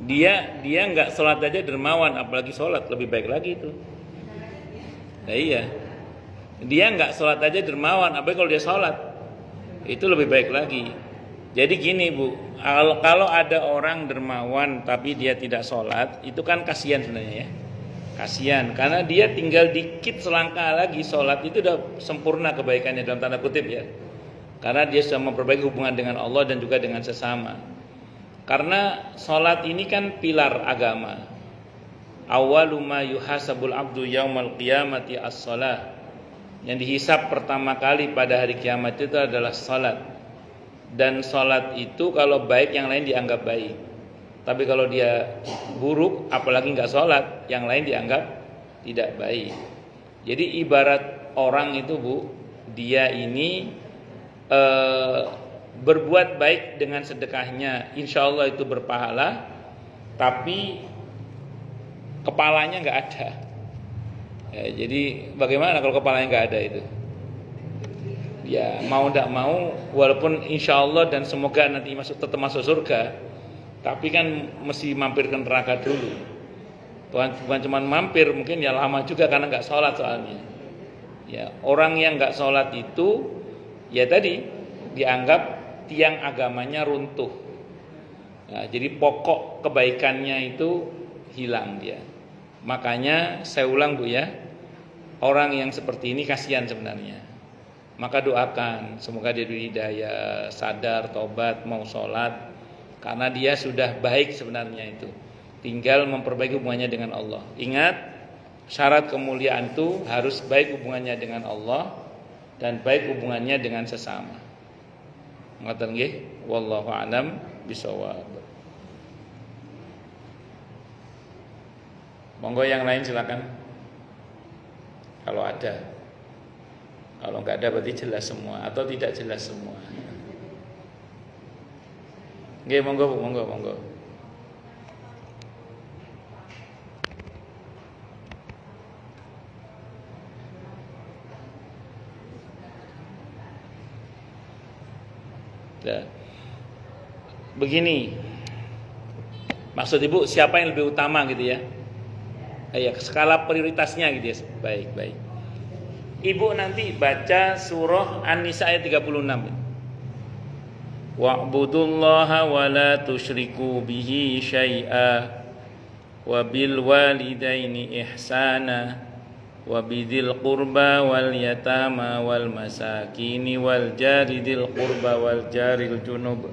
dia enggak sholat aja dermawan, apalagi sholat lebih baik lagi itu. Nah, iya. Dia enggak sholat aja dermawan, apalagi kalau dia sholat itu lebih baik lagi. Jadi gini Bu, kalau ada orang dermawan tapi dia tidak sholat, itu kan kasihan sebenarnya ya. Kasihan, karena dia tinggal dikit selangkah lagi sholat itu udah sempurna kebaikannya dalam tanda kutip ya. Karena dia sudah memperbaiki hubungan dengan Allah dan juga dengan sesama. Karena sholat ini kan pilar agama. Awwalu ma yuhasabul abdu yaumal qiyamati as-shalah. Yang dihisab pertama kali pada hari kiamat itu adalah sholat. Dan sholat itu kalau baik yang lain dianggap baik. Tapi kalau dia buruk, apalagi nggak sholat, yang lain dianggap tidak baik. Jadi ibarat orang itu Bu, dia ini berbuat baik dengan sedekahnya, insya Allah itu berpahala, tapi kepalanya nggak ada. Ya, jadi bagaimana kalau kepalanya nggak ada itu? Ya mau tidak mau, walaupun insya Allah dan semoga nanti tetap masuk surga, tapi kan mesti mampir ke neraka dulu. Bukan cuma mampir, mungkin ya lama juga karena nggak sholat soalnya. Ya orang yang nggak sholat itu ya tadi dianggap tiang agamanya runtuh. Nah, jadi pokok kebaikannya itu hilang dia. Makanya saya ulang Bu ya, orang yang seperti ini kasihan sebenarnya. Maka doakan semoga dia diberi hidayah, sadar, tobat, mau sholat, karena dia sudah baik sebenarnya itu. Tinggal memperbaiki hubungannya dengan Allah. Ingat, syarat kemuliaan itu harus baik hubungannya dengan Allah dan baik hubungannya dengan sesama. Ngoten nggih, wallahu a'lam bishawab. Monggo yang lain silakan. Kalau ada. Kalau enggak ada berarti jelas semua atau tidak jelas semua. Nggih, monggo Bu, monggo. Ya. Begini, maksud Ibu siapa yang lebih utama gitu ya? Ya, skala prioritasnya gitu ya. Baik. Ibu nanti baca surah An-Nisa ayat 36. Wa'budullaha wa la tusyriku bihi syai'a wa bil walidaini ihsana wa bidil qurba wal yatama wal masakini wal jari dil qurba wal jaril junub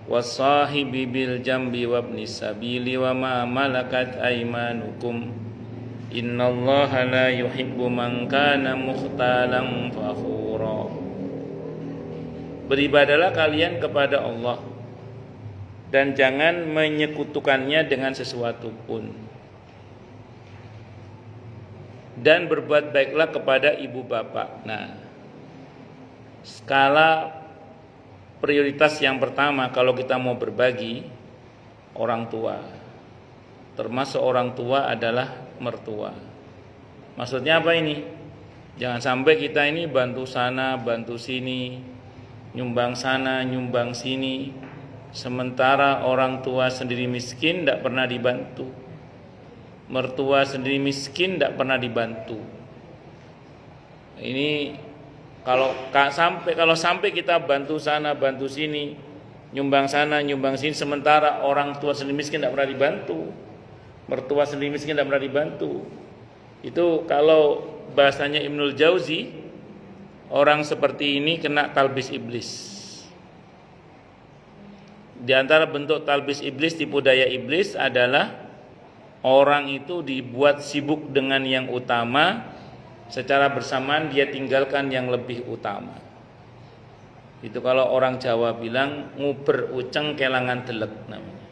wasahibi bil jambi wabnis sabili wa ma malakat aymanukum innallaha la yuhibbu man kana mukhtalan fakhura. Beribadalah kalian kepada Allah dan jangan menyekutukannya dengan sesuatu pun, dan berbuat baiklah kepada ibu bapak. Nah, skala prioritas yang pertama kalau kita mau berbagi, orang tua. Termasuk orang tua adalah mertua. Maksudnya apa ini? Jangan sampai kita ini bantu sana, bantu sini, nyumbang sana, nyumbang sini, sementara orang tua sendiri miskin tidak pernah dibantu. Mertua sendiri miskin tidak pernah dibantu. Ini kalau sampai kita bantu sana, bantu sini, nyumbang sana, nyumbang sini, sementara orang tua sendiri miskin tidak pernah dibantu, mertua sendiri miskin tidak pernah dibantu. Itu kalau bahasanya Ibnul Jauzi, orang seperti ini kena talbis iblis. Di antara bentuk talbis iblis, tipu daya iblis adalah orang itu dibuat sibuk dengan yang utama, secara bersamaan dia tinggalkan yang lebih utama. Itu kalau orang Jawa bilang nguber uceng kelangan delek namanya.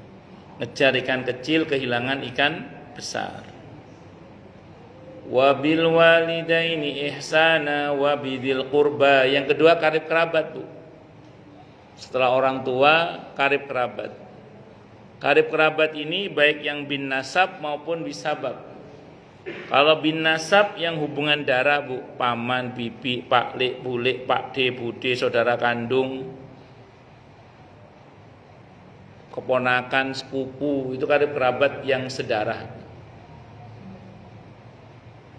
Ngejar ikan kecil kehilangan ikan besar. Wabil walidaini ihsana wabidil qurba. Yang kedua karib kerabat tuh. Setelah orang tua, karib kerabat. Karib kerabat ini baik yang bin nasab maupun bisabab. Kalau bin nasab yang hubungan darah, Bu, paman, bibi, pak lek, bulik, pak de, bude, saudara kandung, keponakan, sepupu, itu karib kerabat yang sedarah.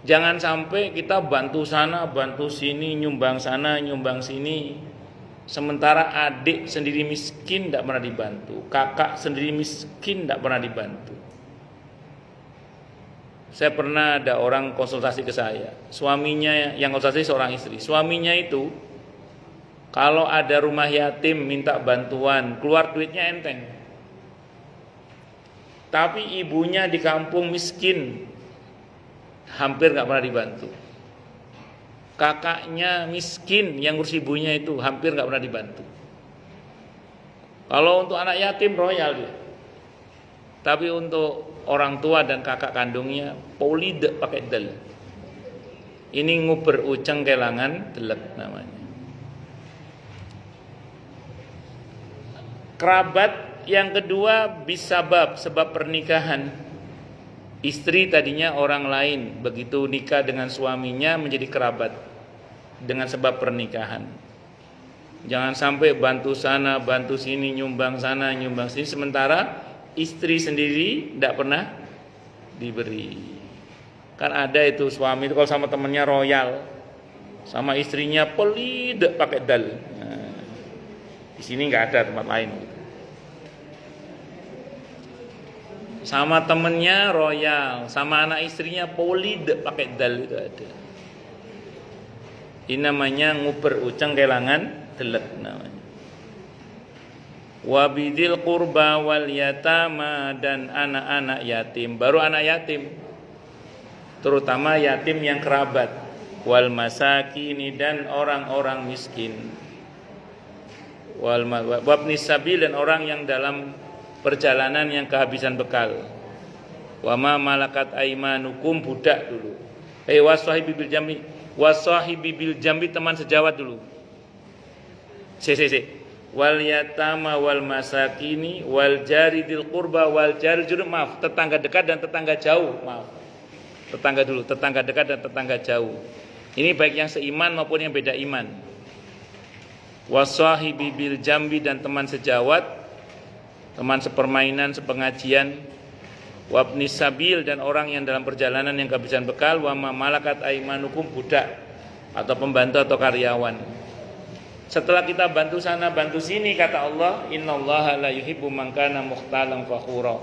Jangan sampai kita bantu sana, bantu sini, nyumbang sana, nyumbang sini, sementara adik sendiri miskin tidak pernah dibantu, kakak sendiri miskin tidak pernah dibantu. Saya pernah ada orang konsultasi ke saya, suaminya yang konsultasi seorang istri, suaminya itu kalau ada rumah yatim minta bantuan, keluar duitnya enteng. Tapi ibunya di kampung miskin, hampir nggak pernah dibantu. Kakaknya miskin yang ngurus ibunya itu hampir nggak pernah dibantu. Kalau untuk anak yatim royal dia, tapi untuk orang tua dan kakak kandungnya polide pakai del. Ini nguber uceng kelangan delek namanya. Kerabat yang kedua sebab pernikahan. Istri tadinya orang lain, begitu nikah dengan suaminya menjadi kerabat dengan sebab pernikahan. Jangan sampai bantu sana, bantu sini, nyumbang sana, nyumbang sini, sementara istri sendiri tidak pernah diberi. Kan ada itu suami itu kalau sama temannya royal, sama istrinya pelit pakai dal. Nah, di sini nggak ada tempat lain. Sama temennya royal, sama anak istrinya pelit pakai dal, itu ada. Ini namanya nguber uceng kelangan delek namanya. Wabidil qurba wal yatama, dan anak-anak yatim. Baru anak yatim, terutama yatim yang kerabat. Wal masakini, dan orang-orang miskin. Wabnis sabil, dan orang yang dalam perjalanan yang kehabisan bekal. Wama malakat aimanukum, budak dulu. Wasahibi bil jambi, wasahibi bil jambi, teman sejawat dulu. Wal yatama wal masakini wal jaridil qurba wal jaril junub, maaf, tetangga dekat dan tetangga jauh, maaf. Tetangga dulu, tetangga dekat dan tetangga jauh. Ini baik yang seiman maupun yang beda iman. Wasahibi bil jambi, dan teman sejawat, teman sepermainan, sepengajian. Wabnis sabil, dan orang yang dalam perjalanan yang kehabisan bekal. Wa ma malakat aimanukum, budak atau pembantu atau karyawan. Setelah kita bantu sana bantu sini, kata Allah, innallaha la yuhibbu man kana mukhtalan fakhura.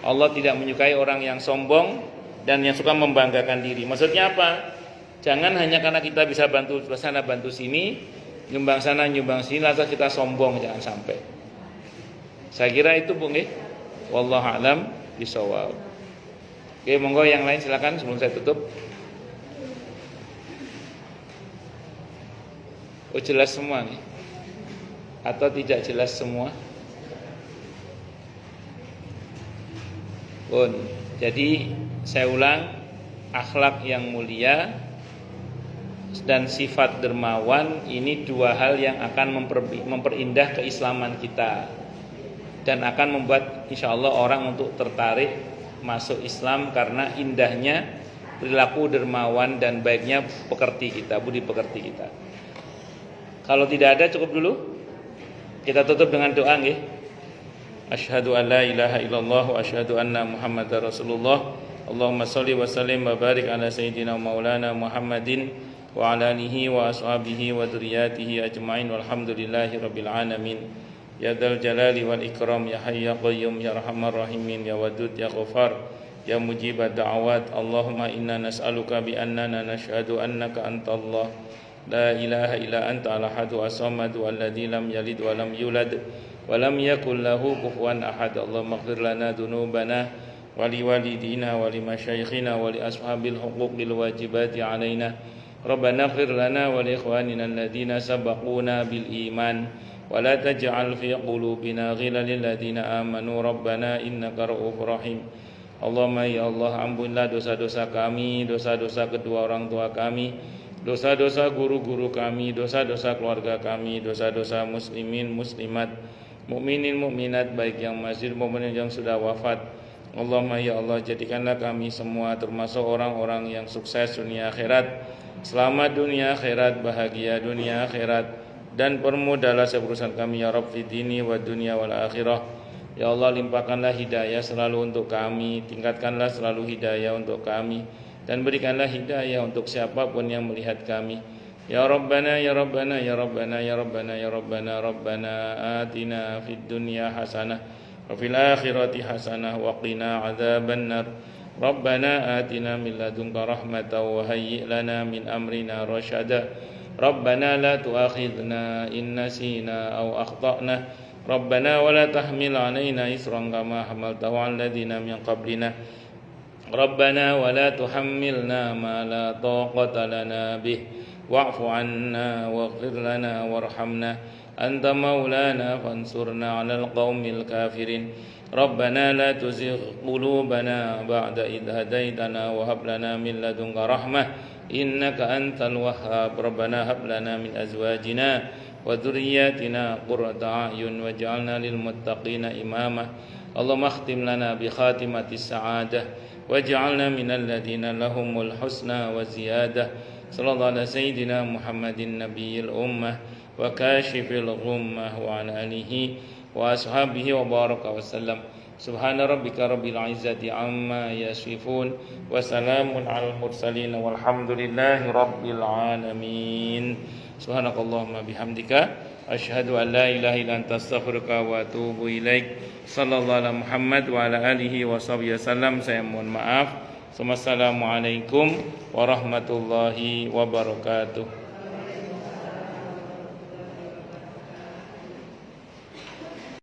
Allah tidak menyukai orang yang sombong dan yang suka membanggakan diri. Maksudnya apa? Jangan hanya karena kita bisa bantu sana bantu sini, nyumbang sana nyumbang sini, lantas kita sombong, jangan sampai. Saya kira itu Bu nggih. Wallahu a'lam bishawab. Oke, monggo yang lain silakan sebelum saya tutup. Oh, jelas semua nih. Atau tidak jelas semua? Pun. Jadi saya ulang, akhlak yang mulia dan sifat dermawan ini dua hal yang akan memperindah keislaman kita dan akan membuat insyaallah orang untuk tertarik masuk Islam karena indahnya perilaku dermawan dan baiknya pekerti kita, budi pekerti kita. Kalau tidak ada cukup dulu. Kita tutup dengan doa nggih. Asyhadu an la ilaha illallah wa asyhadu anna Muhammadar Rasulullah. Allahumma shalli wa sallim wa barik ala sayyidina maulana Muhammadin wa ala alihi wa ashabihi wa dzurriyyatihi ajmain walhamdulillahi rabbil alamin. Ya dzal jalali wal ikram ya hayy ya qayyum ya arhamar rahimin ya wadud ya ghafar ya mujibad da'awat. Allahumma inna nas'aluka bi annana nashhadu annaka antallah la ilaha illa anta al-ahadu as-samadu alladzi lam yalid wa lam yulad wa lam yakul lahu kufuwan ahad. Allahumma ighfir lana dzunubana wa liwalidina wa limasyayikhina wa li ashabil huquqil wajibati alaina. Rabbana ighfir lana wa li ikhwanina alladhina sabaquna bil iman wa la taj'al fi qulubina ghillan lil ladzina amanu rabbana innaka ra'ufur rahim. Allahumma ya Allah, ampunilah dosa-dosa kami, dosa-dosa kedua orang tua kami, dosa-dosa guru-guru kami, dosa-dosa keluarga kami, dosa-dosa muslimin, muslimat, mukminin, mukminat baik yang masih maupun yang sudah wafat. Allahumma ya Allah, jadikanlah kami semua termasuk orang-orang yang sukses dunia akhirat, selamat dunia akhirat, bahagia dunia akhirat, dan permudahlah urusan kami ya Rabb fid dini wa dunya wal akhirah. Ya Allah, limpahkanlah hidayah selalu untuk kami, tingkatkanlah selalu hidayah untuk kami, dan berikanlah hidayah untuk siapapun yang melihat kami. Ya Rabbana ya Rabbana ya Rabbana ya Rabbana ya Rabbana Rabbana atina fid dunya hasanah wa fil akhirati hasanah wa qina adzabannar. Rabbana atina min ladunka rahmatan wa hayyi' lana min amrina rasyada. Rabbana la tu'akhidna in nasina aw akhtana. Rabbana wa la tahmil 'alaina isran kama hamaltahu 'alal ladzina min qablina. Rabbana wa la tuhammilna ma la taqata lana bih wa'fu 'anna waghfir lana warhamna anta maulana fansurna 'alal qaumil kafirin. Rabbana la tuzigh qulubana ba'da idh hadaitana wa hab lana min ladunka rahmah innaka antal wahhab. Rabbana hab lana min azwajina wa dzurriyyatina qurrata a'yun waj'alna lil muttaqina imama. Allahumma khtim lana bi khatimatis sa'adah waj'alna minal ladzina lahumul husna wa ziyadah. Sallallahu ala sayyidina Muhammadin nabiyil ummah wa kashifil ghummah wa ala alihi wa ashabihi wa baraka wa sallam. Subhana rabbika rabbil izzati amma yasifun wa salamun alal mursalin walhamdulillahi rabbil alamin. Subhanakallahumma bihamdika asyhadu an la ilaha illa anta astaghfiruka wa atubu ilaik. Sallallahu ala Muhammad wa ala alihi wa sahbihi wasallam. Saya mohon maaf. Wassalamualaikum warahmatullahi wabarakatuh.